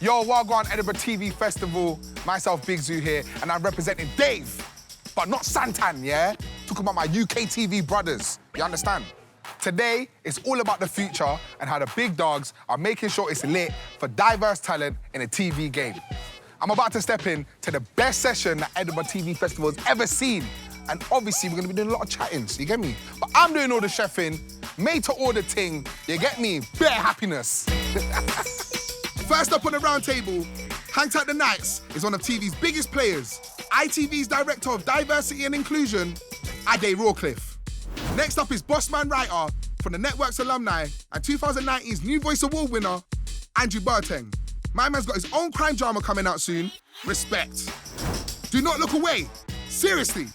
Yo, Wagwan Edinburgh TV Festival. Myself, Big ZUU here, and I'm representing Dave, but not Santan, yeah? Talking about my UKTV brothers, you understand? Today, it's all about the future and how the big dogs are making sure it's lit for diverse talent in a TV game. I'm about to step in to the best session that Edinburgh TV Festival has ever seen. And obviously, we're gonna be doing a lot of chattings, you get me? But I'm doing all the chefing, made to order ting, you get me? Bare happiness. First up on the round table, Hanged Out the Nights is one of TV's biggest players, ITV's Director of Diversity and Inclusion, Ade Rawcliffe. Next up is Bossman Writer from the network's alumni and 2019's New Voice Award winner, Andrew Boateng. My man's got his own crime drama coming out soon. Respect. Do not look away. Seriously.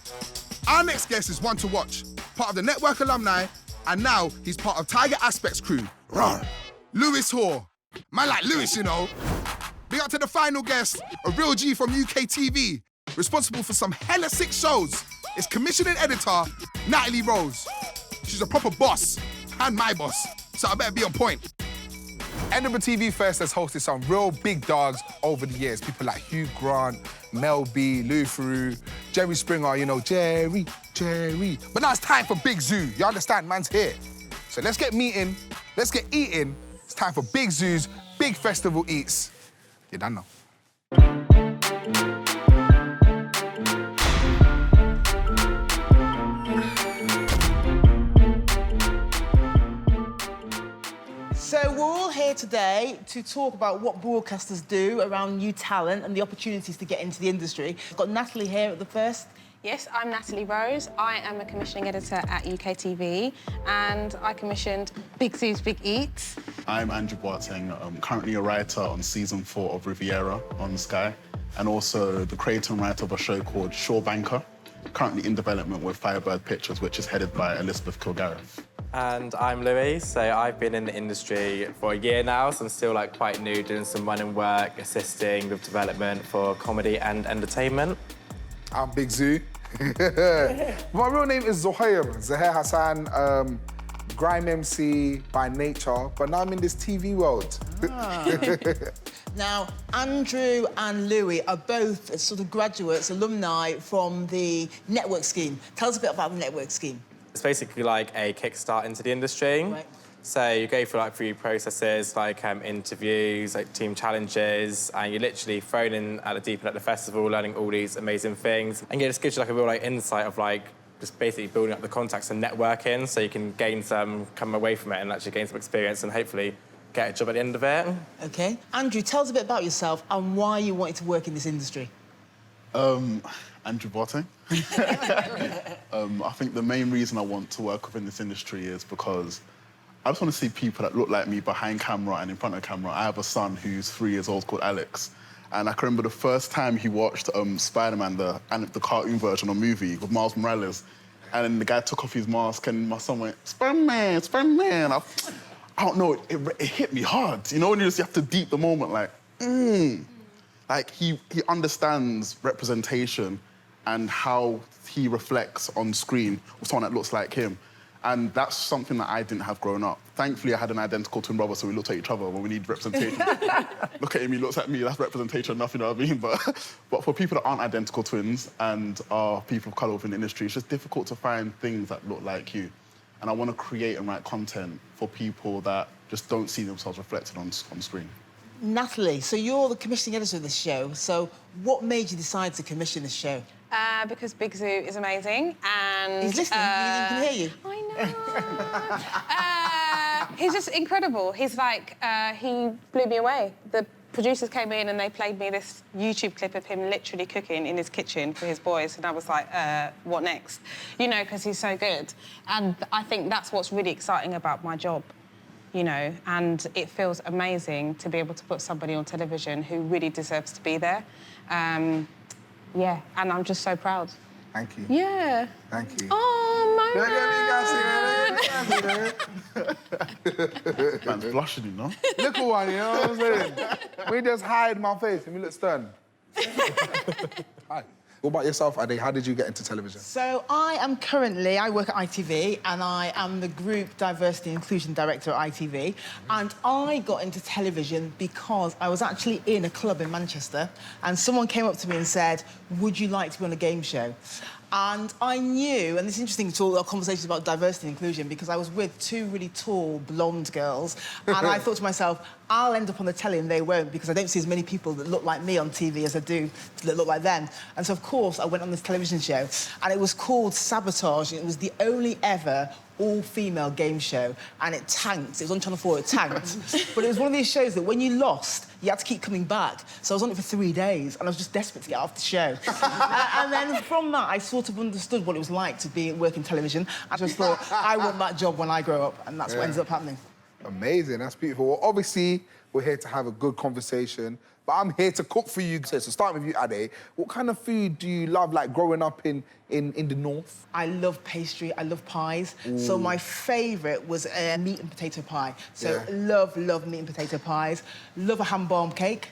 Our next guest is one to watch, part of the network alumni, and now he's part of Tiger Aspect's crew. Rawr. Lewis Hoare. Man like Lewis, you know. Big up to the final guest, a real G from UKTV, responsible for some hella sick shows. It's commissioning editor, Natalie Rose. She's a proper boss, and my boss, so I better be on point. Edinburgh TV Fest has hosted some real big dogs over the years. People like Hugh Grant, Mel B, Lou Ferrugh, Jerry Springer, you know, Jerry. But now it's time for Big ZUU. You understand, man's here. So let's get meeting, let's get eating. It's time for Big ZUU's Big Festival Eats. You don't know. So we're all here today to talk about what broadcasters do around new talent and the opportunities to get into the industry. I've got Natalie here at the first. Yes, I'm Natalie Rose. I am a commissioning editor at UKTV, and I commissioned Big ZUU's Big Eats. I'm Andrew Boateng. I'm currently a writer on season 4 of Riviera on Sky, and also the creator and writer of a show called Shore Banker, currently in development with Firebird Pictures, which is headed by Elizabeth Kilgareth. And I'm Louis, so I've been in the industry for a year now, so I'm still quite new, doing some running work, assisting with development for comedy and entertainment. I'm Big ZUU. My real name is Zahir Hassan, grime MC by nature, but now I'm in this TV world. Now, Andrew and Louis are both sort of graduates, alumni from the network scheme. Tell us a bit about the network scheme. It's basically like a kickstart into the industry. Right. So you go through few processes, interviews, team challenges, and you're literally thrown in at the deep end at the festival, learning all these amazing things. And it just gives you a real insight of just basically building up the contacts and networking, so you can gain some, come away from it and actually gain some experience and hopefully get a job at the end of it. OK. Andrew, tell us a bit about yourself and why you wanted to work in this industry. Andrew Boateng. I think the main reason I want to work within this industry is because I just want to see people that look like me behind camera and in front of camera. I have a son who's 3 years old called Alex, and I can remember the first time he watched Spider-Man, the cartoon version or movie with Miles Morales, and then the guy took off his mask and my son went, Spider-Man, Spider-Man. I don't know, it hit me hard. You know, when you just have to deep the moment, he understands representation and how he reflects on screen with someone that looks like him. And that's something that I didn't have growing up. Thankfully, I had an identical twin brother, so we looked at each other when we need representation. Look at him, he looks at me, that's representation enough, you know what I mean? But for people that aren't identical twins and are people of colour within the industry, it's just difficult to find things that look like you. And I want to create and write content for people that just don't see themselves reflected on screen. Natalie, so you're the commissioning editor of this show, so what made you decide to commission this show? Because Big ZUU is amazing, and... He's listening, he can hear you. I know. He's just incredible. He's he blew me away. The producers came in and they played me this YouTube clip of him literally cooking in his kitchen for his boys, and I was like, what next? You know, because he's so good. And I think that's what's really exciting about my job, you know, and it feels amazing to be able to put somebody on television who really deserves to be there. Yeah, and I'm just so proud. Thank you. Yeah. Thank you. Oh, my Man's blushing, you know? Little one, you know what I'm saying? We just hide my face and we look stern. Hi. What about yourself, Ade? How did you get into television? So I work at ITV, and I am the Group Diversity and Inclusion Director at ITV. And I got into television because I was actually in a club in Manchester, and someone came up to me and said, would you like to be on a game show? And I knew, and it's interesting to talk about conversations about diversity and inclusion, because I was with two really tall, blonde girls, and I thought to myself, I'll end up on the telly and they won't, because I don't see as many people that look like me on TV as I do that look like them. And so, of course, I went on this television show, and it was called Sabotage, and it was the only ever all-female game show, and it tanked. It was on Channel 4, it tanked. But it was one of these shows that when you lost, you had to keep coming back. So I was on it for 3 days, and I was just desperate to get off the show. And then from that, I sort of understood what it was like to work in television. I just thought, I want that job when I grow up, and that's what ended up happening. Amazing, that's beautiful. Well, obviously, we're here to have a good conversation, but I'm here to cook for you. So starting with you, Ade, what kind of food do you love, like, growing up in the north? I love pastry, I love pies. Ooh. So my favourite was a meat and potato pie. So love meat and potato pies. Love a ham bomb cake.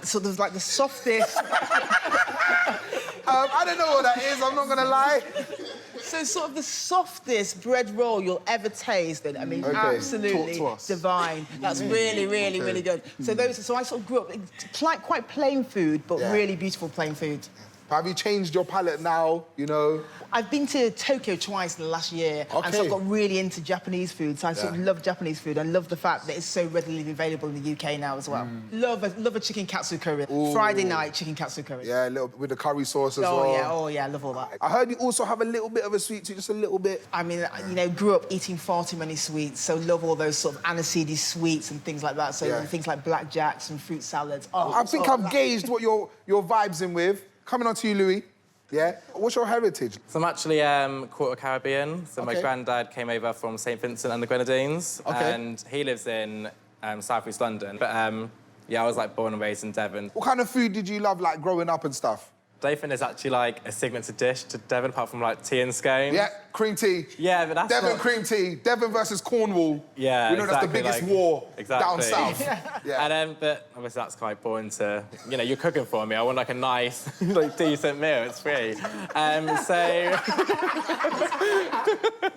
So there's like the softest... I don't know what that is, I'm not gonna lie. So sort of the softest bread roll you'll ever taste. I mean, absolutely divine. That's really good. So I sort of grew up quite plain food, but really beautiful plain food. Have you changed your palate now, you know? I've been to Tokyo twice in the last year, and so I've got really into Japanese food, so I sort of love Japanese food. I love the fact that it's so readily available in the UK now as well. Love a chicken katsu curry. Ooh. Friday night chicken katsu curry. Yeah, a little with the curry sauce as well. Oh yeah, I love all that. I heard you also have a little bit of a sweet tooth, just a little bit. I mean, you know, grew up eating far too many sweets, so love all those sort of aniseed sweets and things like that. So things like blackjacks and fruit salads. I think I've gauged what your vibe's in with. Coming on to you, Louis. Yeah? What's your heritage? So I'm actually quarter Caribbean. So my granddad came over from St Vincent and the Grenadines. And he lives in South East London. But yeah, I was like born and raised in Devon. What kind of food did you love, like, growing up and stuff? I don't think there's actually, like, a signature dish to Devon, apart from, like, tea and scone. Yeah, cream tea. Yeah, but that's Devon cream tea. Devon versus Cornwall. Yeah, we know that's the biggest war down south. And then, but obviously that's quite boring to, you know, you're cooking for me. I want, like, a nice, like, decent meal. It's free. And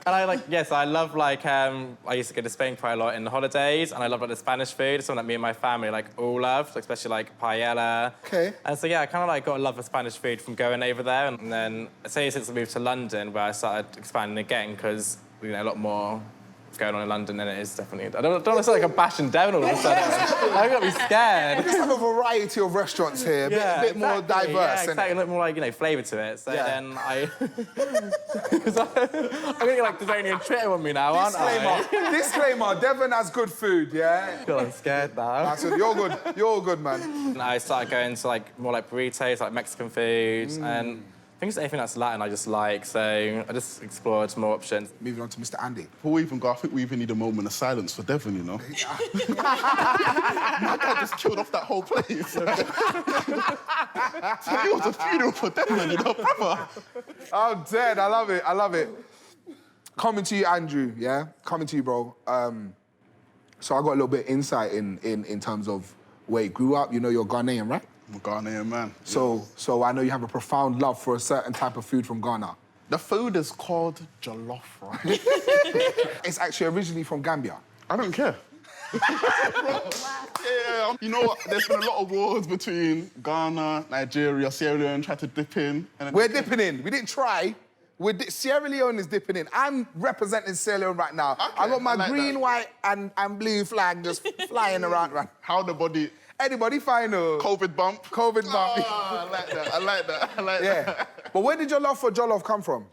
I, like, yes, I love, like, I used to go to Spain quite a lot in the holidays, and I love, like, the Spanish food. It's something that me and my family, like, all loved, like, especially, like, paella. And so, yeah, I kind of, like, got a love for Spanish food from going over there. And then, say, since I moved to London, where I started expanding again, because, you know, a lot more going on in London than it is definitely... I don't want to sound like I'm bashing Devon all of a sudden. I'm going to be scared. We just have a variety of restaurants here, a bit more diverse. Yeah, exactly, a little more, like, you know, flavour to it. So then I... I'm going to get, like, designing a Twitter on me now, aren't I? Disclaimer, Devon has good food, yeah? God, I'm scared now. You're good. You're good, man. And I started going to, like, more, like, burritos, like Mexican food, and... I think it's anything that's Latin I just like, so I just explored more options. Moving on to Mr. Andy. Before we even go, I think we even need a moment of silence for Devon, you know? My dad just killed off that whole place. So it was a funeral for Devon, you know, brother. I'm dead, I love it, I love it. Coming to you, Andrew, yeah? Coming to you, bro. So I got a little bit of insight in terms of where you grew up. You know you're Ghanaian, right? I'm a Ghanaian man. So I know you have a profound love for a certain type of food from Ghana. The food is called jollof, right? It's actually originally from Gambia. I don't care. Yeah, you know what? There's been a lot of wars between Ghana, Nigeria, Sierra Leone, tried to dip in. We're dipping in. We didn't try. Sierra Leone is dipping in. I'm representing Sierra Leone right now. Okay, I got my green, white, and blue flag just flying around. Right. How the body... Anybody fine? COVID bump. COVID bump. Oh, I like that. Yeah. But where did your love for jollof come from?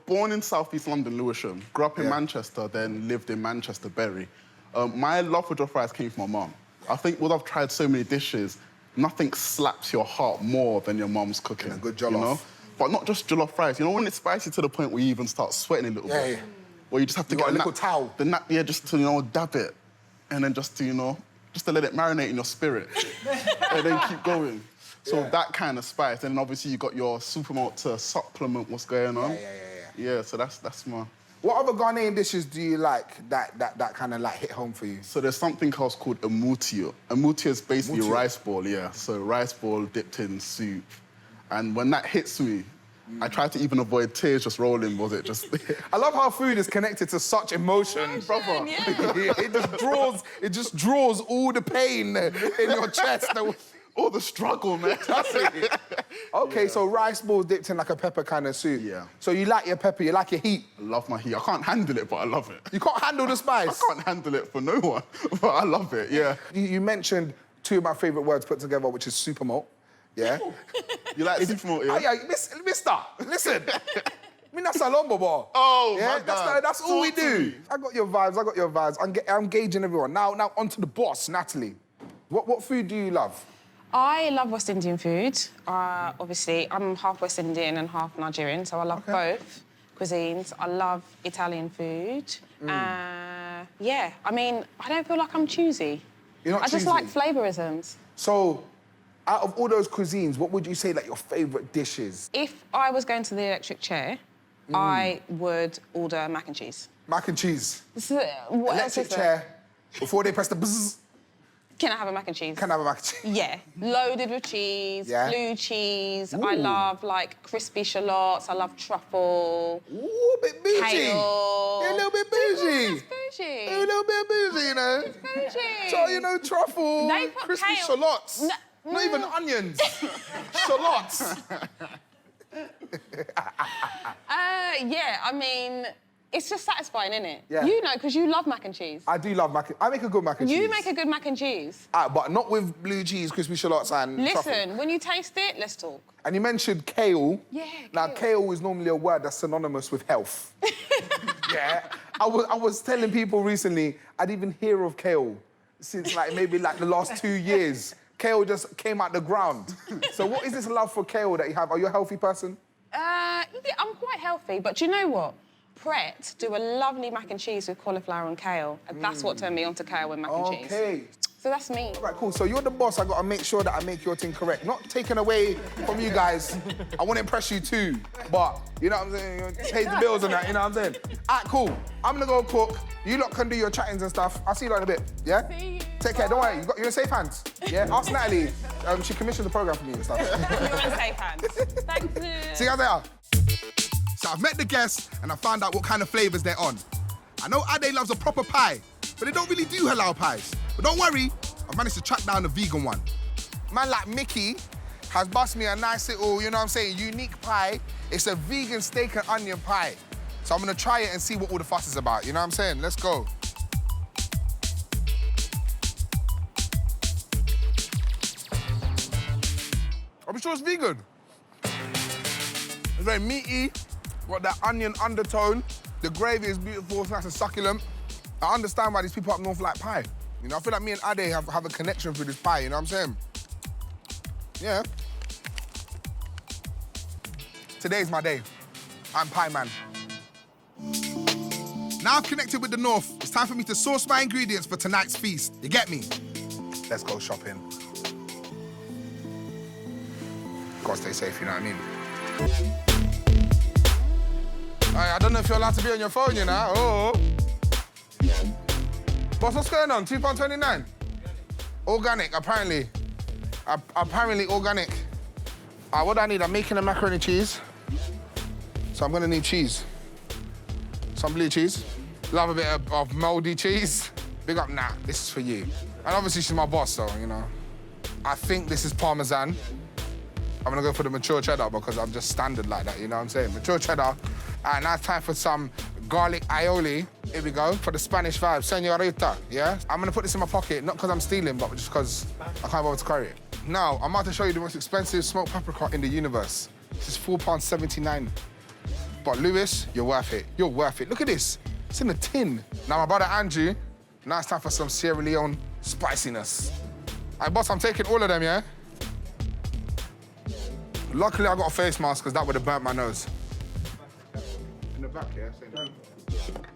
Born in South East London, Lewisham. Grew up in Manchester, then lived in Manchester, Bury. My love for jollof rice came from my mum. I think because I've tried so many dishes, nothing slaps your heart more than your mum's cooking. Yeah, good jollof. You know? But not just jollof rice. You know, when it's spicy to the point where you even start sweating a little bit. Where you just have to get a little towel. Just to, you know, dab it. And then just to, you know, just to let it marinate in your spirit. And then keep going. So that kind of spice. And then obviously you got your super malt to supplement what's going on. Yeah, so that's my... What other Ghanaian dishes do you like that kind of like hit home for you? So there's something else called amutio. Amutio is basically a rice ball, yeah. So rice ball dipped in soup. And when that hits me, I try to even avoid tears just rolling, was it just... I love how food is connected to such emotion. Proper. Yeah. it just draws all the pain in your chest. All the struggle, man. That's it. Okay, so rice balls dipped in like a pepper kind of soup. Yeah. So you like your pepper, you like your heat. I love my heat. I can't handle it, but I love it. You can't handle the spice? I can't handle it for no one, but I love it, yeah. You mentioned two of my favourite words put together, which is supermalt. Yeah? You like supermalt, yeah? Oh, yeah, mister, listen. Me not salon, bobo. Oh, yeah, my God. that's all we do. I got your vibes, I'm gauging everyone. Now on to the boss, Natalie. What food do you love? I love West Indian food. Obviously, I'm half West Indian and half Nigerian, so I love both cuisines. I love Italian food. Yeah, I mean, I don't feel like I'm choosy. You're not I just choosy? like flavourisms. So, out of all those cuisines, what would you say like your favourite dish is? If I was going to the electric chair, I would order mac and cheese. Mac and cheese. What else Electric is there? chair. Before they press the buzz, Can I have a mac and cheese? can I have a mac and cheese? Yeah, loaded with cheese, Yeah. blue cheese. Ooh. I love, like, crispy shallots. I love truffle. Ooh, a bit bougie. Kale. You're a little bit bougie. It's bougie. You're a little bit bougie, you know. Bougie. So, you know, truffle, They put crispy kale- shallots. No, Not even onions. Shallots. Yeah, I mean, it's just satisfying, isn't it? Yeah. You know, because you love mac and cheese. I do love I make a good mac and cheese. You make a good mac and cheese. But not with blue cheese, crispy shallots and truffle. Listen, when you taste it, let's talk. And you mentioned kale. Yeah, Now, kale. kale is normally a word that's synonymous with health. Yeah. I was telling people recently, I'd even hear of kale since maybe the last 2 years. Kale just came out the ground. So what is this love for kale that you have? Are you a healthy person? Yeah, I'm quite healthy, but do you know what? Pret do a lovely mac and cheese with cauliflower and kale, and that's what turned me onto kale and mac and cheese. Okay. So that's me. All right, cool. So you're the boss. I got to make sure that I make your thing correct. Not taken away from you guys. I want to impress you too. But, you know what I'm saying? You pay the bills and that, you know what I'm saying? All right, cool. I'm going to go cook. You lot can do your chattings and stuff. I'll see you lot in a bit, yeah? See you. Take care. Don't worry. You're in safe hands. Yeah? Ask Natalie. She commissioned the programme for me and stuff. You're in safe hands. Thank you. See you guys later. So I've met the guests and I found out what kind of flavours they're on. I know Ade loves a proper pie, but they don't really do halal pies. But don't worry, I've managed to track down a vegan one. Man like Mickey has bust me a nice little, you know what I'm saying, unique pie. It's a vegan steak and onion pie. So I'm gonna try it and see what all the fuss is about, you know what I'm saying? Let's go. Are we sure it's vegan? It's very meaty, got that onion undertone. The gravy is beautiful, it's nice and succulent. I understand why these people up north like pie. You know, I feel like me and Ade have a connection through this pie, you know what I'm saying? Yeah. Today's my day. I'm Pie Man. Now I've connected with the north, it's time for me to source my ingredients for tonight's feast. You get me? Let's go shopping. Gotta stay safe, you know what I mean? I don't know if you're allowed to be on your phone, you know? Oh. Boss, what's going on? £2.29? Organic, apparently. Apparently organic. What do I need? I'm making a macaroni cheese. So I'm gonna need cheese. Some blue cheese. Love a bit of mouldy cheese. Big up, nah, this is for you. And obviously she's my boss, so, you know. I think this is Parmesan. I'm gonna go for the mature cheddar because I'm just standard like that, you know what I'm saying? Mature cheddar. And now it's time for some garlic aioli. Here we go, for the Spanish vibe, señorita, yeah? I'm gonna put this in my pocket, not because I'm stealing, but just because I can't bother to carry it. Now, I'm about to show you the most expensive smoked paprika in the universe. This is £4.79. But Lewis, you're worth it. You're worth it. Look at this. It's in a tin. Now, my brother Andrew, now it's time for some Sierra Leone spiciness. Hey, boss, I'm taking all of them, yeah? Luckily, I got a face mask because that would have burnt my nose. In the back, yeah?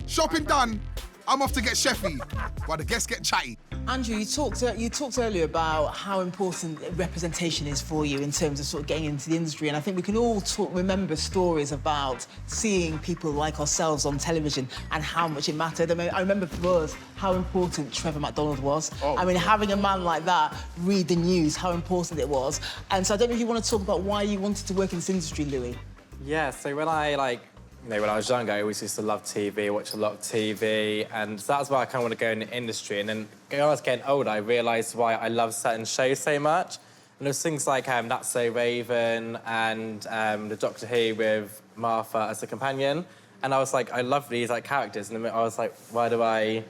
Shopping done. I'm off to get chefy, while the guests get chatty. Andrew, you talked earlier about how important representation is for you in terms of sort of getting into the industry, and I think we can all remember stories about seeing people like ourselves on television and how much it mattered. I mean, I remember for us how important Trevor McDonald was. I mean, having a man like that read the news, how important it was. And so I don't know if you want to talk about why you wanted to work in this industry, Louis. Yeah, so when I when I was younger, I always used to love TV, watch a lot of TV, and so that's why I kind of want to go in the industry. And then when I was getting older, I realised why I love certain shows so much. And there's things like That's So Raven and the Doctor Who with Martha as a companion. And I was like, I love these characters. And I was like, why do I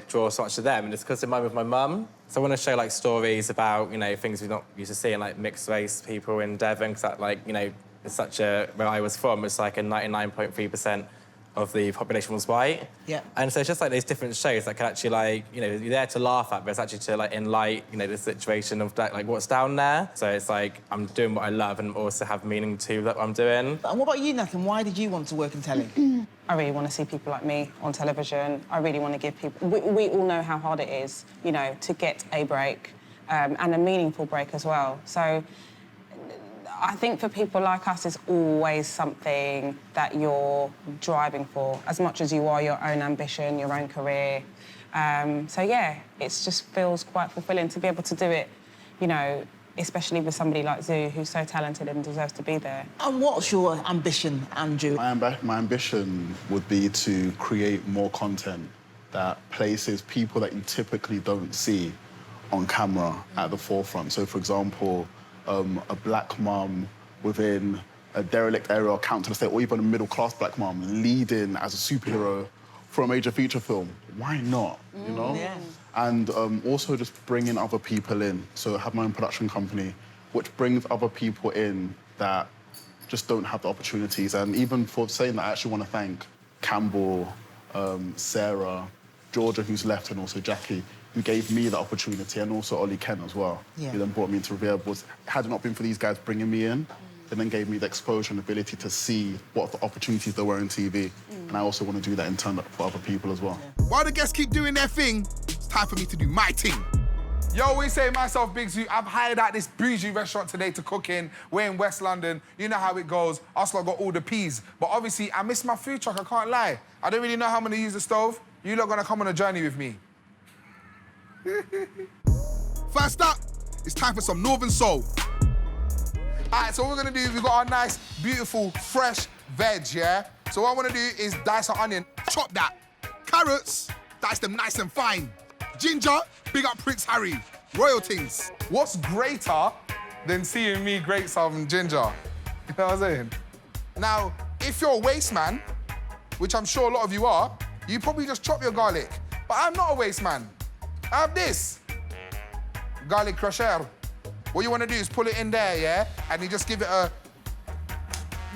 draw so much to them? And it's because they're mine with my mum. So I want to show stories about things we're not used to seeing, like mixed race people in Devon, because that it's such a, where I was from, it's like a 99.3% of the population was white. Yeah. And so it's just these different shows that can actually you're there to laugh at, but it's actually to enlight, the situation of what's down there. So it's I'm doing what I love and also have meaning to what I'm doing. And what about you, Nathan? Why did you want to work in telly? I really want to see people like me on television. I really want to give people... We all know how hard it is, to get a break, and a meaningful break as well. So I think for people like us, it's always something that you're driving for, as much as you are your own ambition, your own career. So, yeah, it just feels quite fulfilling to be able to do it, especially with somebody like ZUU, who's so talented and deserves to be there. And what's your ambition, Andrew? My ambition would be to create more content that places people that you typically don't see on camera at the forefront. So, for example, a black mum within a derelict area or county estate, or even a middle-class black mum leading as a superhero for a major feature film. Why not, Yeah. And also just bringing other people in. So I have my own production company, which brings other people in that just don't have the opportunities. And even for saying that, I actually want to thank Campbell, Sarah, Georgia, who's left, and also Jackie, who gave me the opportunity, and also Ollie Kent as well, who then brought me into Revealables. Had it not been for these guys bringing me in, they then gave me the exposure and ability to see what the opportunities there were in TV. And I also want to do that in turn for other people as well. While the guests keep doing their thing, it's time for me to do my thing. Yo, we say myself, Big ZUU. I've hired out this bougie restaurant today to cook in. We're in West London. You know how it goes. Also, I got all the peas. But obviously, I miss my food truck, I can't lie. I don't really know how I'm gonna use the stove. You lot gonna come on a journey with me. First up, it's time for some Northern Soul. All right, so what we're gonna do, we've got our nice, beautiful, fresh veg, yeah? So what I wanna do is dice our onion, chop that. Carrots, dice them nice and fine. Ginger, big up Prince Harry. Royal things. What's greater than seeing me grate some ginger? You know what I'm saying? Now, if you're a waste man, which I'm sure a lot of you are, you probably just chop your garlic. But I'm not a waste man. I have this. Garlic crusher. What you want to do is pull it in there, yeah? And you just give it a...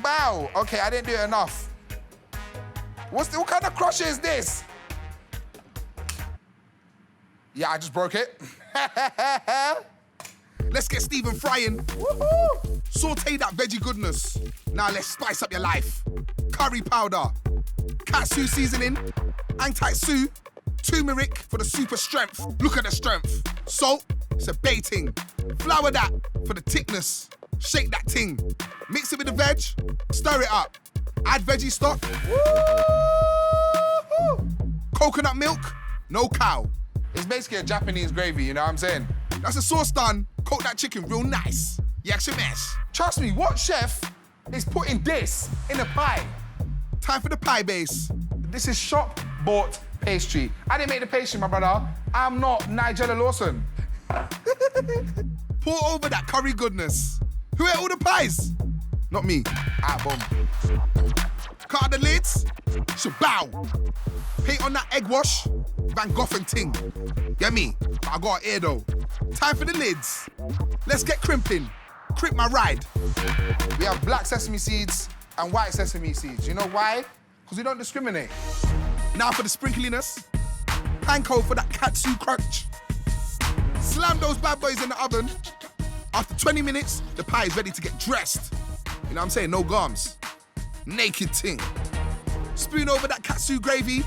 Wow, okay, I didn't do it enough. What kind of crusher is this? Yeah, I just broke it. Let's get Stephen frying. Woohoo! Saute that veggie goodness. Now let's spice up your life. Curry powder, KAT-ZUU seasoning, Untitled, turmeric for the super strength. Look at the strength. Salt, it's a baiting. Flour that for the thickness. Shake that ting. Mix it with the veg, stir it up. Add veggie stock. Woo! Coconut milk, no cow. It's basically a Japanese gravy, you know what I'm saying? That's the sauce done. Coat that chicken real nice. Yakshimesh. Trust me, what chef is putting this in a pie? Time for the pie base. This is shop-bought pastry. I didn't make the pastry, my brother. I'm not Nigella Lawson. Pour over that curry goodness. Who ate all the pies? Not me. Boom. Cut out the lids. Shabow. Paint on that egg wash. Van Gogh and ting. Get me? But I got an ear though. Time for the lids. Let's get crimping. Crimp my ride. We have black sesame seeds and white sesame seeds. You know why? Because we don't discriminate. Now for the sprinkliness. Panko for that KAT-ZUU crunch. Slam those bad boys in the oven. After 20 minutes, the pie is ready to get dressed. You know what I'm saying? No gums. Naked ting. Spoon over that KAT-ZUU gravy.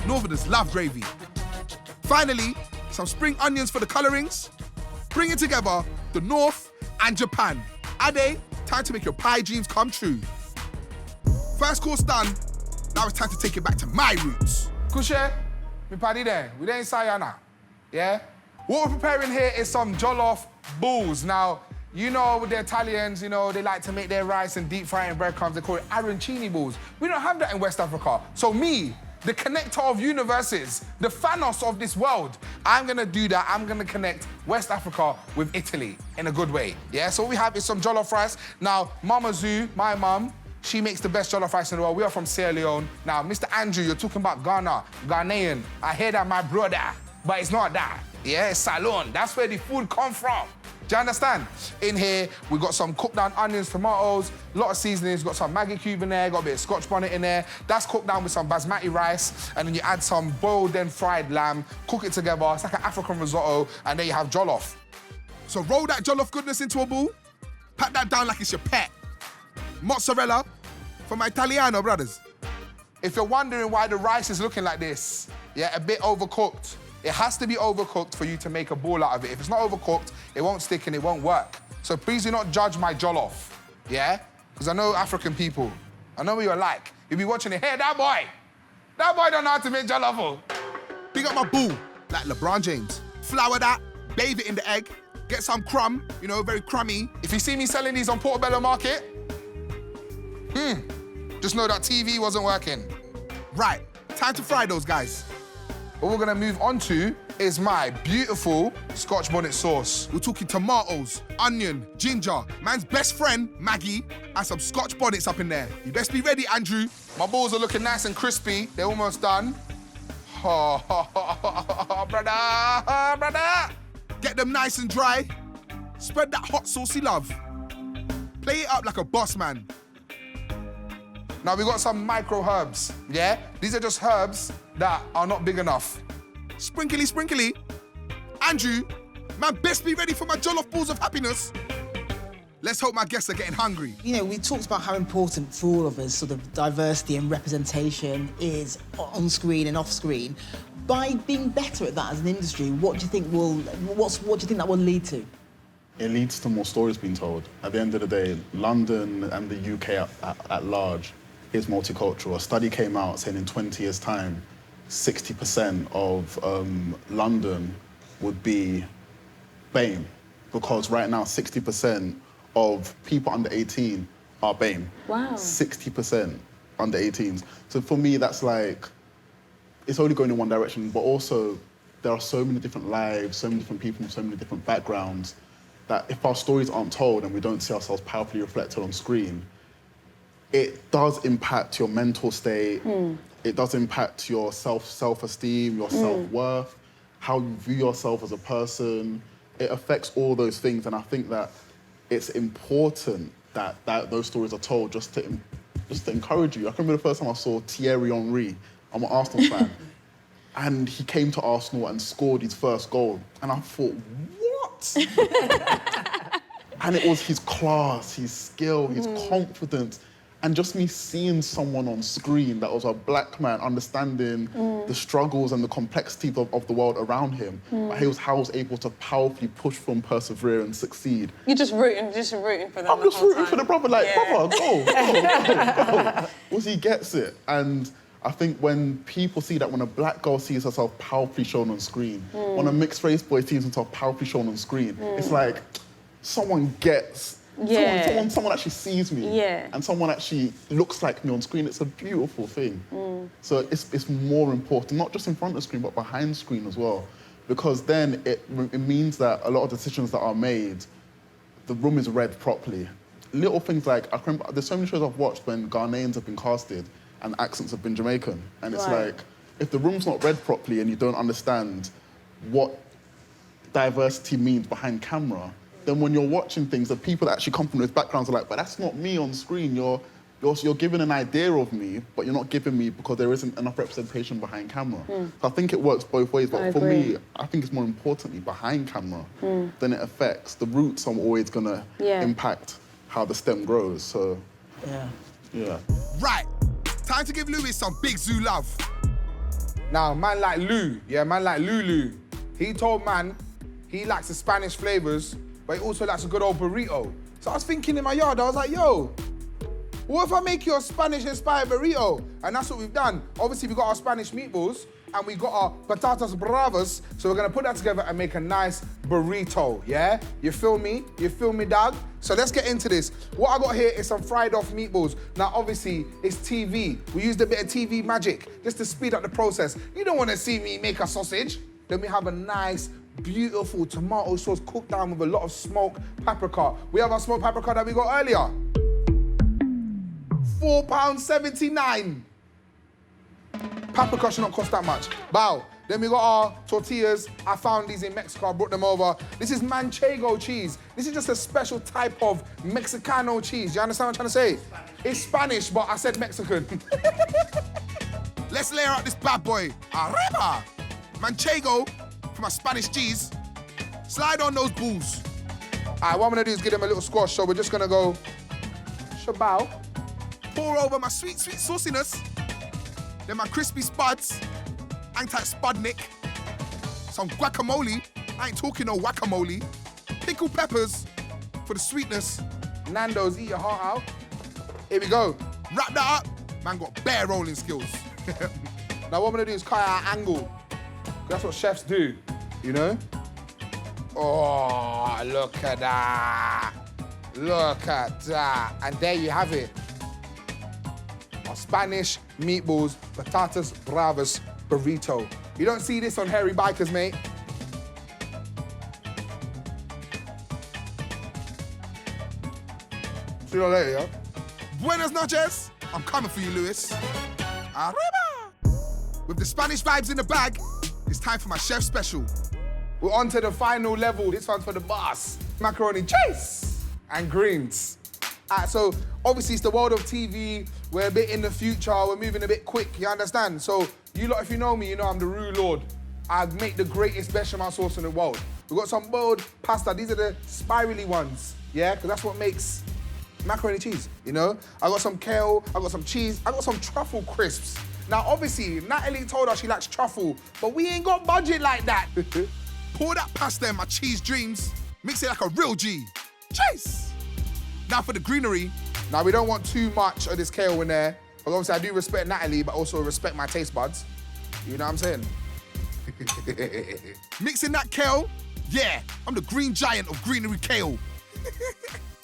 Northerners love gravy. Finally, some spring onions for the colorings. Bring it together, the North and Japan. Ade, time to make your pie dreams come true. First course done, now it's time to take it back to my roots. Kushe, me paddy there. We there in Sayana. Yeah? What we're preparing here is some jollof balls. Now, you know, with the Italians, you know, they like to make their rice and deep fry in breadcrumbs. They call it arancini balls. We don't have that in West Africa. So me, the connector of universes, the Thanos of this world, I'm gonna do that. I'm gonna connect West Africa with Italy in a good way. Yeah, so what we have is some jollof rice. Now, Mama ZUU, my mum, she makes the best jollof rice in the world. We are from Sierra Leone. Now, Mr. Andrew, you're talking about Ghana, Ghanaian. I hear that, my brother, but it's not that. Yeah, it's Salon. That's where the food come from. Do you understand? In here, we got some cooked down onions, tomatoes, a lot of seasonings, got some Maggi cube in there, got a bit of Scotch bonnet in there. That's cooked down with some basmati rice, and then you add some boiled then fried lamb, cook it together. It's like an African risotto, and then you have jollof. So roll that jollof goodness into a ball, pat that down like it's your pet. Mozzarella for my Italiano brothers. If you're wondering why the rice is looking like this, yeah, a bit overcooked, it has to be overcooked for you to make a ball out of it. If it's not overcooked, it won't stick and it won't work. So please do not judge my jollof, yeah? Because I know African people. I know what you're like. You'll be watching it, hey, that boy don't know how to make jollof. Oh. Big up my boo, like LeBron James. Flour that, bathe it in the egg, get some crumb, you know, very crummy. If you see me selling these on Portobello Market, just know that TV wasn't working. Right, time to fry those guys. What we're gonna move on to is my beautiful Scotch bonnet sauce. We're talking tomatoes, onion, ginger, man's best friend, Maggie, and some Scotch bonnets up in there. You best be ready, Andrew. My balls are looking nice and crispy. They're almost done. Oh, brother. Get them nice and dry. Spread that hot saucy love. Play it up like a boss man. Now we got some micro herbs, yeah? These are just herbs that are not big enough. Sprinkly, sprinkly. Andrew, man, best be ready for my jollof balls of happiness. Let's hope my guests are getting hungry. You know, we talked about how important for all of us sort of diversity and representation is on screen and off screen. By being better at that as an industry, what do you think that will lead to? It leads to more stories being told. At the end of the day, London and the UK at large is multicultural. A study came out saying in 20 years' time, 60% of London would be BAME, because right now 60% of people under 18 are BAME. Wow. 60% under 18s. So for me, that's like, it's only going in one direction, but also there are so many different lives, so many different people from so many different backgrounds, that if our stories aren't told and we don't see ourselves powerfully reflected on screen, it does impact your mental state, it does impact your self-esteem, your self-worth, how you view yourself as a person. It affects all those things, and I think that it's important that those stories are told just to encourage you. I can remember the first time I saw Thierry Henry. I'm an Arsenal fan, and he came to Arsenal and scored his first goal, and I thought, what? And it was his class, his skill, his confidence, and just me seeing someone on screen that was a black man understanding the struggles and the complexities of the world around him. How he was able to powerfully push from persevere and succeed. You're just rooting for them. I'm just rooting for the brother, like, brother, go. Once he gets it. And I think when people see that, when a black girl sees herself powerfully shown on screen, when a mixed race boy sees himself powerfully shown on screen, it's like someone gets, someone actually sees me, and someone actually looks like me on screen. It's a beautiful thing. So it's more important, not just in front of the screen, but behind screen as well, because then it means that a lot of decisions that are made, the room is read properly. Little things like, I remember, there's so many shows I've watched when Ghanaians have been casted and accents have been Jamaican. And it's like, if the room's not read properly and you don't understand what diversity means behind camera, then when you're watching things, the people that actually come from those backgrounds are like, but that's not me on screen. You're giving an idea of me, but you're not giving me because there isn't enough representation behind camera. So I think it works both ways, but for me, I think it's more importantly behind camera than it affects. The roots are always gonna impact how the stem grows, so. Yeah. Right, time to give Louis some big ZUU love. Now, man like Lou, yeah, man like Lulu, he told man he likes the Spanish flavors, but he also likes a good old burrito. So I was thinking in my yard, I was like, yo, what if I make you a Spanish-inspired burrito? And that's what we've done. Obviously, we got our Spanish meatballs and we got our patatas bravas. So we're gonna put that together and make a nice burrito, yeah? You feel me? You feel me, dog? So let's get into this. What I got here is some fried off meatballs. Now, obviously, it's TV. We used a bit of TV magic just to speed up the process. You don't wanna see me make a sausage. Then we have a nice, beautiful tomato sauce cooked down with a lot of smoked paprika. We have our smoked paprika that we got earlier. £4.79. Paprika should not cost that much. Bow. Then we got our tortillas. I found these in Mexico, I brought them over. This is manchego cheese. This is just a special type of Mexicano cheese. You understand what I'm trying to say? It's Spanish, but I said Mexican. Let's layer out this bad boy. Arriba! Manchego for my Spanish cheese. Slide on those balls. All right, what I'm gonna do is give them a little squash, so we're just gonna go shabao. Pour over my sweet, sweet sauciness. Then my crispy spuds. Anti-spudnik. Some guacamole. I ain't talking no guacamole. Pickled peppers for the sweetness. Nando's, eat your heart out. Here we go. Wrap that up. Man got bare rolling skills. Now what I'm gonna do is cut out an angle. That's what chefs do, you know? Oh, look at that. Look at that. And there you have it. Our Spanish meatballs, patatas bravas, burrito. You don't see this on Hairy Bikers, mate. See you later, yo. Buenas noches. I'm coming for you, Lewis. Arriba! With the Spanish vibes in the bag, it's time for my chef special. We're on to the final level. This one's for the boss. Macaroni chase and greens. So obviously it's the world of TV. We're a bit in the future. We're moving a bit quick, you understand? So you lot, if you know me, you know I'm the roux lord. I make the greatest bechamel sauce in the world. We've got some boiled pasta. These are the spirally ones, yeah? Because that's what makes macaroni cheese, you know? I got some kale, I got some cheese, I got some truffle crisps. Now, obviously, Natalie told us she likes truffle, but we ain't got budget like that. Pour that pasta in my cheese dreams. Mix it like a real G. Chase! Now for the greenery. Now, we don't want too much of this kale in there, because obviously I do respect Natalie, but also respect my taste buds. You know what I'm saying? Mixing that kale, yeah, I'm the green giant of greenery kale.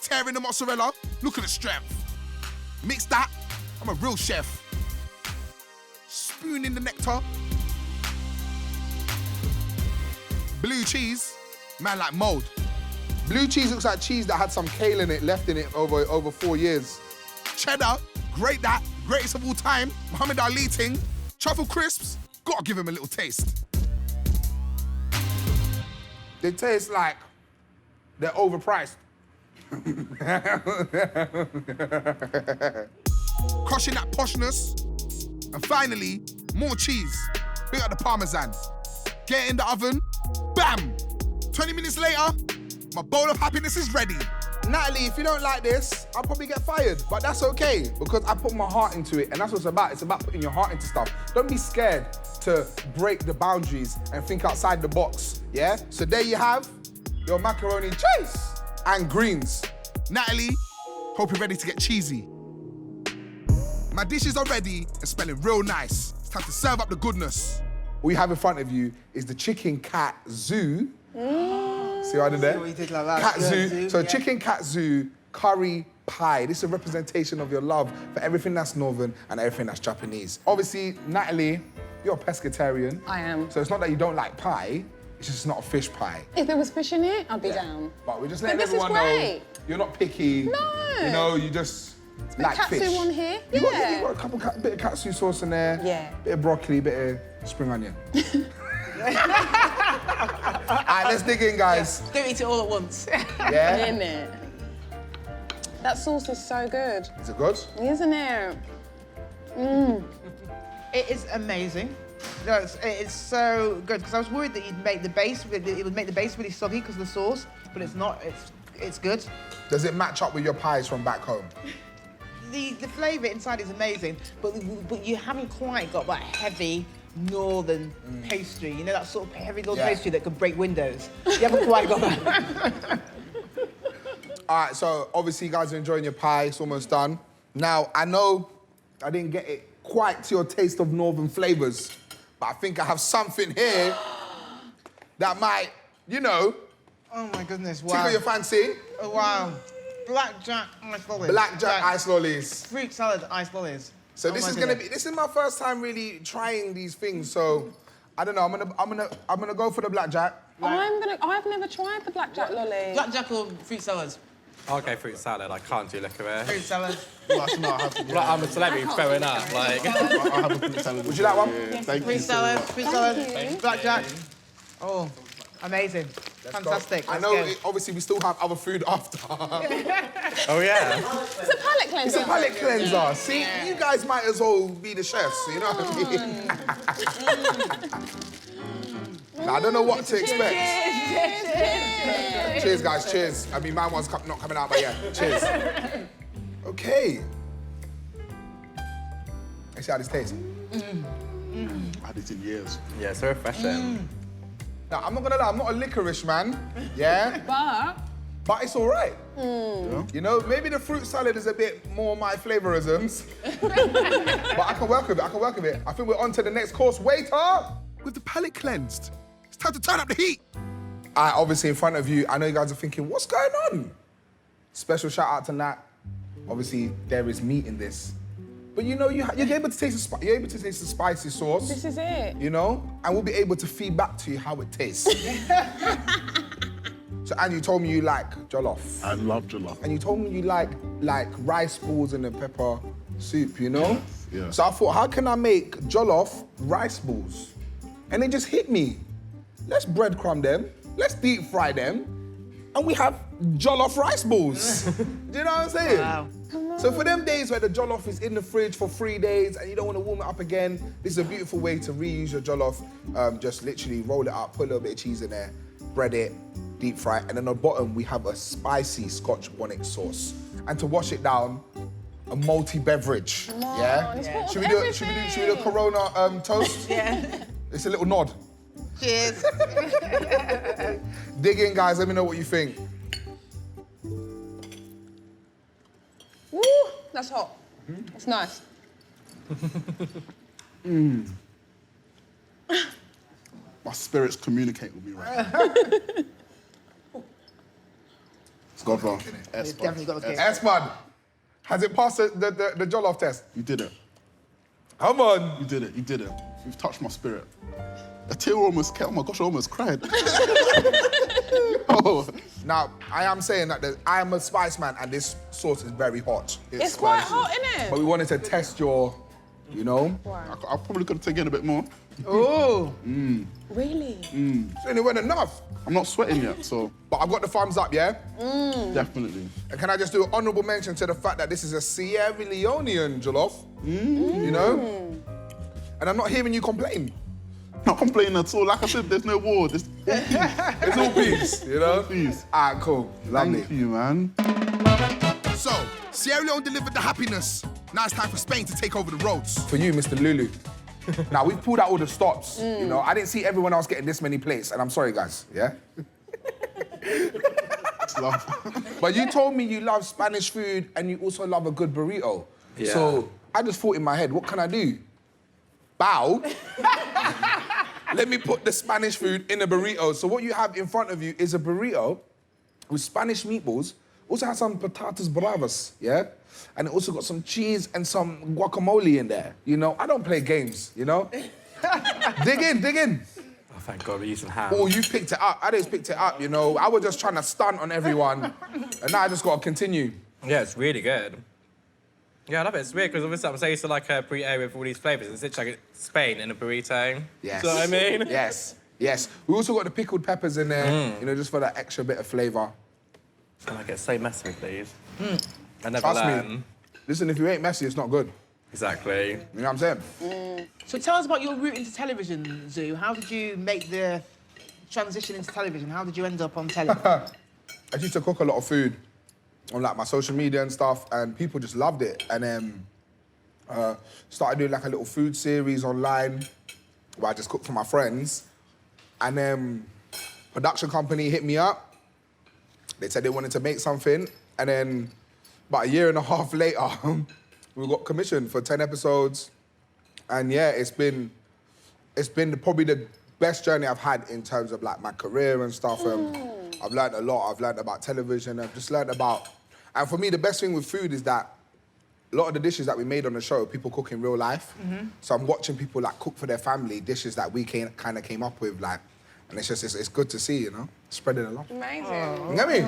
Tearing the mozzarella, look at the strength. Mix that, I'm a real chef. Spoon in the nectar. Blue cheese, man like mold. Blue cheese looks like cheese that had some kale in it, left in it over 4 years. Cheddar, great that, greatest of all time. Muhammad Ali ting. Truffle crisps, gotta give him a little taste. They taste like they're overpriced. Crushing that poshness. And finally, more cheese. Big up the Parmesan. Get it in the oven, bam! 20 minutes later, my bowl of happiness is ready. Natalie, if you don't like this, I'll probably get fired, but that's okay, because I put my heart into it, and that's what it's about. It's about putting your heart into stuff. Don't be scared to break the boundaries and think outside the box, yeah? So there you have your macaroni chase and greens. Natalie, hope you're ready to get cheesy. My dishes are ready and smelling real nice. It's time to serve up the goodness. What you have in front of you is the chicken KAT-ZUU. See what I did there? See what you did like that. KAT-ZUU. So Yeah. chicken KAT-ZUU curry pie. This is a representation of your love for everything that's Northern and everything that's Japanese. Obviously, Natalie, you're a pescatarian. I am. So it's not that you don't like pie, it's just not a fish pie. If there was fish in it, I'd be down. But we're just But letting this is everyone know great. you're not picky. No. You know, you just like KAT-ZUU fish. on here, You yeah. got a couple bit of KAT-ZUU sauce in there. Yeah. Bit of broccoli, bit of spring onion. All right, let's dig in, guys. Don't eat it all at once. Yeah? In it. That sauce is so good, Is it good? isn't it? It is amazing. No, it's so good, because I was worried that you'd make the base, it would make the base really soggy because of the sauce, but it's not, it's good. Does it match up with your pies from back home? The flavour inside is amazing, but you haven't quite got that heavy northern pastry. You know, that sort of heavy little pastry that could break windows. You haven't quite got that. All right, so obviously you guys are enjoying your pie. It's almost done. Now, I know I didn't get it quite to your taste of northern flavours, but I think I have something here that might, you know, Oh my goodness, wow. tickle your fancy. Oh, wow. Blackjack ice lollies. Blackjack ice lollies. Fruit salad ice lollies. So this is gonna be. This is my first time really trying these things. So I don't know. I'm gonna go for the blackjack. I've never tried the blackjack lolly. Blackjack or fruit salads? I'll go fruit salad. I can't do licorice. Fruit salad. Well, actually, no, I have to. Like, I'm a celebrity growing up. Like, I have a fruit salad. Would you like one? Yeah, thank you Fruit so salad, much. fruit salad, blackjack. Oh, amazing. Fantastic. I know. Obviously, we still have other food after. oh yeah. It's a palate cleanser. It's a palate cleanser. See, you guys might as well be the chefs. You know what I mean? Now, I don't know what to expect. Cheers, guys. Cheers. I mean, my one's not coming out, but yeah. Cheers. Okay. Let's see how this tastes. I had it in years. Yeah, so refreshing. Now, I'm not gonna lie, I'm not a licorice man, yeah? But it's all right. Yeah. You know, maybe the fruit salad is a bit more my flavourisms. But I can work with it, I think we're on to the next course. Waiter! With the palate cleansed, it's time to turn up the heat. Obviously, in front of you, I know you guys are thinking, what's going on? Special shout out to Nat. Obviously, there is meat in this. But you know, you're able to taste the spicy sauce. This is it. You know? And we'll be able to feed back to you how it tastes. So, and you told me you like jollof. I love jollof. And you told me you like rice balls and a pepper soup, you know? Yeah. So I thought, how can I make jollof rice balls? And it just hit me. Let's breadcrumb them, let's deep fry them, and we have jollof rice balls. Do you know what I'm saying? Wow. So for them days where the jollof is in the fridge for 3 days and you don't want to warm it up again, this is a beautiful way to reuse your jollof. Just literally roll it up, put a little bit of cheese in there, bread it, deep fry it, and then on the bottom we have a spicy Scotch bonnet sauce. And to wash it down, a malty beverage. Yeah? Should we do a Corona toast? Yeah. It's a little nod. Cheers. Dig in, guys. Let me know what you think. Woo, that's hot. It's nice. My spirits communicate with me right now. Godra. It's definitely got a kick. S-Bud, has it passed the jollof test? You did it. Come on. You did it. You did it. You've touched my spirit. A tear almost came. Oh my gosh, I almost cried. Oh. Now, I am saying that I am a spice man and this sauce is very hot. It's quite hot, isn't But it? we wanted to test your, you know? I probably could have taken a bit more. Oh. Really? So it wasn't enough. I'm not sweating yet, so But I've got the thumbs up, yeah? definitely. And can I just do an honourable mention to the fact that this is a Sierra Leonean jollof, you know? And I'm not hearing you complain. Not complaining at all. Like I said, there's no war. There's It's all peace, you know? peace. All right, cool. Lovely. Thank you, man. So, Sierra Leone delivered the happiness. Now it's time for Spain to take over the roads. For you, Mr. Lulu. Now, we've pulled out all the stops, you know? I didn't see everyone else getting this many plates, and I'm sorry, guys, yeah? It's love. But you told me you love Spanish food and you also love a good burrito. Yeah. So I just thought in my head, what can I do? Bow. Let me put the Spanish food in a burrito. So what you have in front of you is a burrito with Spanish meatballs. Also has some patatas bravas, yeah? And it also got some cheese and some guacamole in there. You know, I don't play games, you know? Dig in, dig in. Oh, thank God we're using ham. Oh, you picked it up. I just picked it up, you know? I was just trying to stunt on everyone. And now I just got to continue. Yeah, it's really good. Yeah, I love it. It's weird because obviously I'm so used to like a burrito with all these flavours. It's literally like Spain in a burrito. Yes. Do you know what I mean? Yes, yes. We also got the pickled peppers in there, you know, just for that extra bit of flavour. And I get so messy with these. I never Trust learn. me. Listen, if you ain't messy, it's not good. Exactly. You know what I'm saying? So tell us about your route into television, Zoo. How did you make the transition into television? How did you end up on telly? I used to cook a lot of food on like my social media and stuff, and people just loved it. And then started doing like a little food series online. where I just cook for my friends. And then production company hit me up. They said they wanted to make something. And then about a year and a half later, we got commissioned for 10 episodes. And yeah, it's been probably the best journey I've had in terms of like my career and stuff. I've learned a lot. I've learned about television. I've just learned about, and for me, the best thing with food is that a lot of the dishes that we made on the show, people cook in real life. So I'm watching people like cook for their family, dishes that we kind of came up with, like, and it's just, it's good to see, you know, spreading along. Amazing. You get me?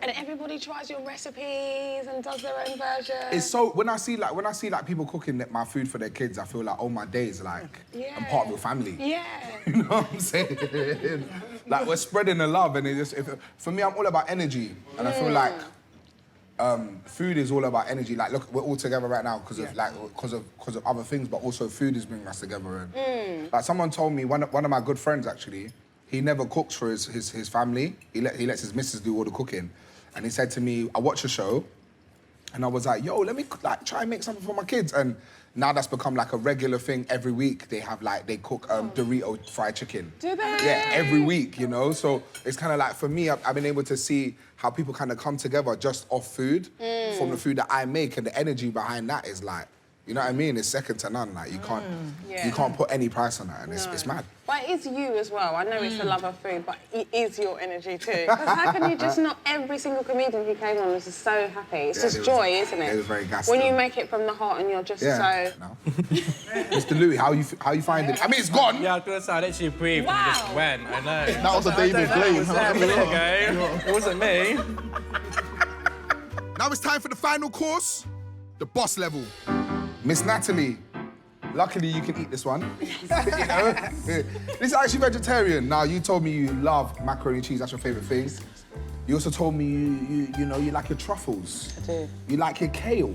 And everybody tries your recipes and does their own version. It's so, when I see like people cooking my food for their kids, I feel like, oh my days, like, I'm part of your family. Yeah. You know what I'm saying? Like, we're spreading the love, and it just, for me, I'm all about energy, and I feel like food is all about energy. Like, look, we're all together right now because of other things, but also food is bringing us together. And like someone told me, one of my good friends actually, he never cooks for his family. He lets his missus do all the cooking, and he said to me, I watch a show, and I was like, yo, let me like try and make something for my kids. And now that's become like a regular thing. Every week they have like, they cook Dorito fried chicken. Do they? Yeah, every week, you know? So it's kind of like, for me, I've been able to see how people kind of come together just off food, from the food that I make, and the energy behind that is like, you know what I mean? It's second to none. Like, you can't put any price on that, and it's mad. But it is you as well. I know it's the love of food, but it is your energy too. Because how can you just not, every single comedian who came on was just so happy. It's just joy, isn't it? It was very gassed. When you make it from the heart and you're just so... No. Mr. Louis, how you find it? I mean, it's gone. Yeah, I was gonna say, I literally breathed and just went, I know. That was a David Blaine. It wasn't me. Now it's time for the final course, the boss level. Miss Natalie, luckily you can eat this one. You know? This is actually vegetarian. Now, you told me you love macaroni and cheese, that's your favourite thing. You also told me you know, you like your truffles. I do. You like your kale.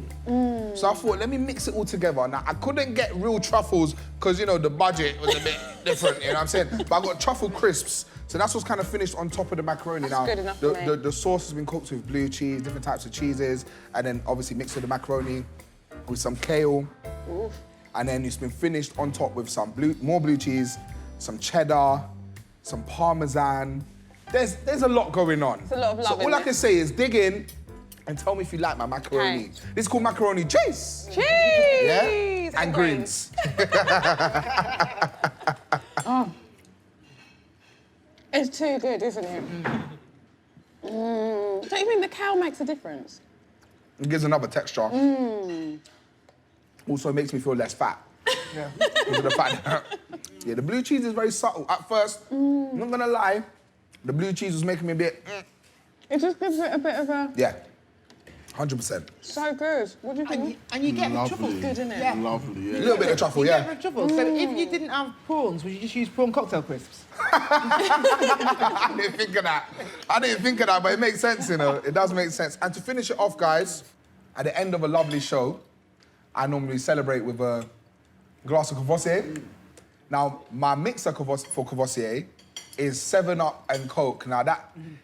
So I thought, let me mix it all together. Now, I couldn't get real truffles because, you know, the budget was a bit different, you know what I'm saying? But I got truffle crisps. So that's what's kind of finished on top of the macaroni. That's good enough for me. The sauce has been cooked with blue cheese, different types of cheeses, and then obviously mixed with the macaroni with some kale. Oof. And then it's been finished on top with some more blue cheese, some cheddar, some Parmesan. There's a lot going on. There's a lot of love So in all I there. can say is dig in and tell me if you like my macaroni. Okay. This is called macaroni cheese. Cheese! Yeah? And greens. It's too good, isn't it? Don't you think the cow makes a difference? It gives another texture. Also makes me feel less fat. Yeah. Because of the fact that, yeah, the blue cheese is very subtle. At first, I'm not gonna lie, the blue cheese was making me a bit, It just gives it a bit of a... yeah, 100%. So good. What do you think? And you get the Lovely. truffles. Good, isn't it? Yeah. Lovely, yeah. A little bit of truffle, You yeah. get the truffles. So if you didn't have prawns, would you just use prawn cocktail crisps? I didn't think of that. But it makes sense, you know. It does make sense. And to finish it off, guys, at the end of a lovely show, I normally celebrate with a glass of Courvoisier. Now, my mixer for Courvoisier is 7-Up and Coke. Now,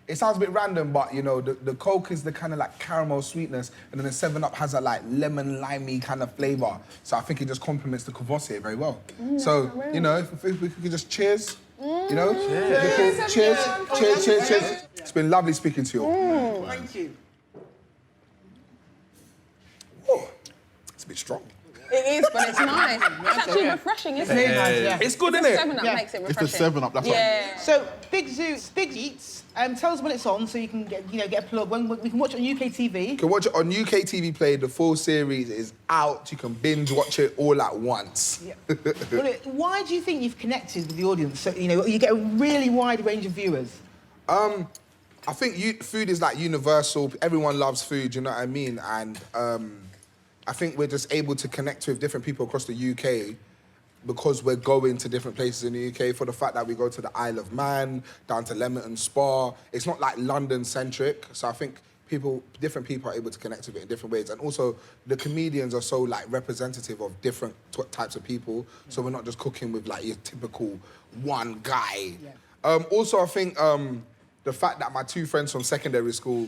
it sounds a bit random, but, you know, the Coke is the kind of like caramel sweetness, and then the 7-Up has that like lemon, limey kind of flavour. So I think it just complements the Courvoisier very well. So, you know, if we could just cheers, you know? Cheers. Cheers. It's been lovely speaking to you all. Thank you. Oh, it's a bit strong. It is, but it's nice. It's actually refreshing, isn't it? Yeah. It's good, The isn't it? 7-Up makes it It's refreshing. the 7-Up, that's Yeah. So, Big Eats, tell us when it's on so you can get a plug. When we can watch it on UKTV. You can watch it on UKTV Play. The full series is out. You can binge watch it all at once. Yeah. Well, why do you think you've connected with the audience? So, you know, you get a really wide range of viewers. I think food is like universal. Everyone loves food, you know what I mean? And I think we're just able to connect with different people across the UK because we're going to different places in the UK, for the fact that we go to the Isle of Man, down to Leamington Spa. It's not like London-centric. So I think different people are able to connect with it in different ways. And also, the comedians are so like representative of different types of people. So we're not just cooking with like your typical one guy. Yeah. Also, I think the fact that my two friends from secondary school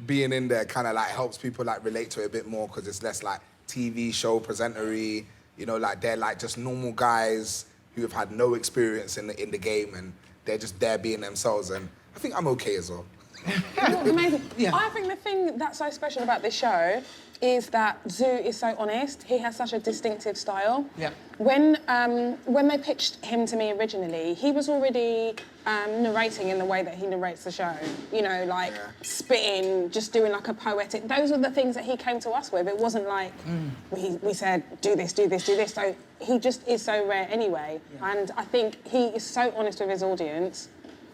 being in there kind of like helps people like relate to it a bit more, because it's less like TV show presenter-y, you know, like they're like just normal guys who have had no experience in the game and they're just there being themselves, and I think I'm okay as well. Amazing. Yeah. I think the thing that's so special about this show is that ZUU is so honest. He has such a distinctive style. Yeah. When they pitched him to me originally, he was already narrating in the way that he narrates the show. You know, like spitting, just doing like a poetic. Those are the things that he came to us with. It wasn't like we said, do this, do this, do this. So he just is so rare anyway. Yeah. And I think he is so honest with his audience,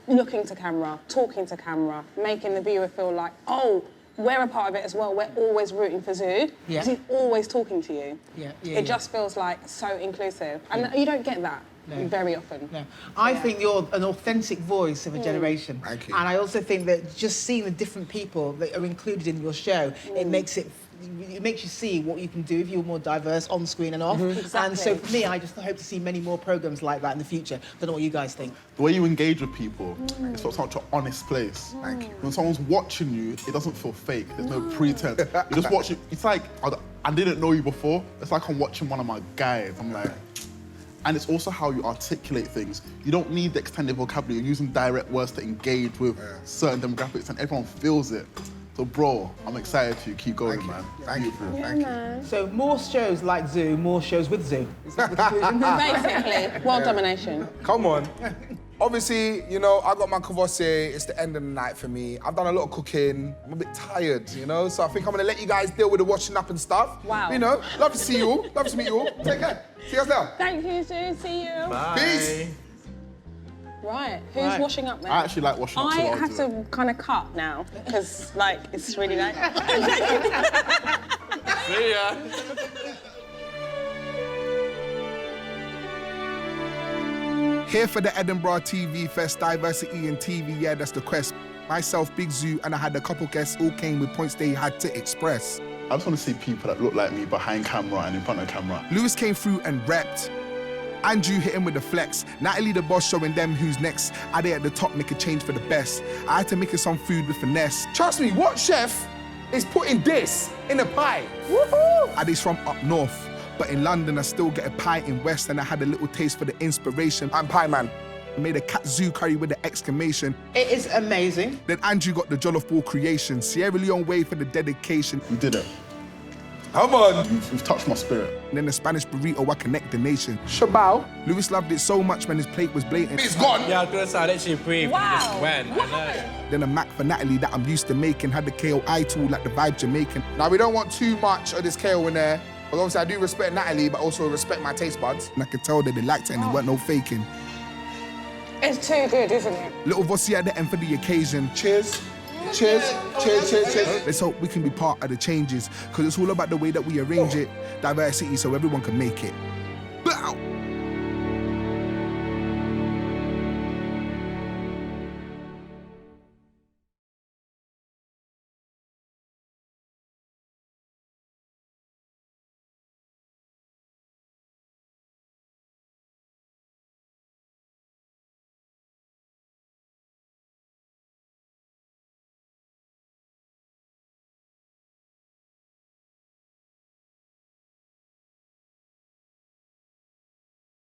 looking to camera, talking to camera, making the viewer feel like, oh, we're a part of it as well. We're always rooting for ZUU because he's always talking to you. It just feels like so inclusive, and you don't get that very often. No. I think you're an authentic voice of a generation. Thank you. And I also think that just seeing the different people that are included in your show, it makes you see what you can do if you're more diverse on screen and off. Exactly. And so for me, I just hope to see many more programmes like that in the future. Don't know what you guys think. The way you engage with people, it's such an honest place. Thank you. When someone's watching you, it doesn't feel fake. There's no pretense. You just watch it. It's like, I didn't know you before. It's like I'm watching one of my guys. I'm like, and it's also how you articulate things. You don't need the extended vocabulary. You're using direct words to engage with certain demographics, and everyone feels it. So, bro, I'm excited for you. Keep going, man. Thank you. Thank you. So more shows like ZUU, more shows with ZUU. Is that the conclusion? Basically, world domination. Come on. Obviously, you know, I got my kavosse. It's the end of the night for me. I've done a lot of cooking. I'm a bit tired, you know, so I think I'm gonna let you guys deal with the washing up and stuff. Wow. You know, love to see you all. Love to meet you all. Take care. See you guys later. Thank you, ZUU. See you. Bye. Peace. Right, who's washing up then? I actually like washing up, so I I'll have do to kind of cut now because, like, it's really late. See ya. Here for the Edinburgh TV Fest, diversity in TV, yeah, that's the quest. Myself, Big ZUU, and I had a couple guests all came with points they had to express. I just want to see people that look like me behind camera and in front of camera. Lewis came through and repped. Andrew hit him with the flex. Natalie the boss showing them who's next. Ade at the top make a change for the best. I had to make her some food with finesse. Trust me, what chef is putting this in a pie? Woohoo! Ade's from up north, but in London I still get a pie in West, and I had a little taste for the inspiration. I'm pie man. I made a KAT-ZUU curry with the exclamation. It is amazing. Then Andrew got the jollof ball creation. Sierra Leone way for the dedication. You did it. Come on! You've touched my spirit. And then the Spanish burrito, I connect the nation. Shabao. Lewis loved it so much, man, his plate was blatant. It's gone. Yeah, I was gonna say, I literally breathed Wow. and just went. I know. Then a Mac for Natalie that I'm used to making. Had the KOI tool like the vibe Jamaican. Now, we don't want too much of this KO in there. But obviously, I do respect Natalie, but also respect my taste buds. And I could tell that they liked it and there weren't no faking. It's too good, isn't it? Little Vossi at the end for the occasion. Cheers. Cheers, cheers, cheers, cheers. Let's hope we can be part of the changes, because it's all about the way that we arrange it. Diversity so everyone can make it.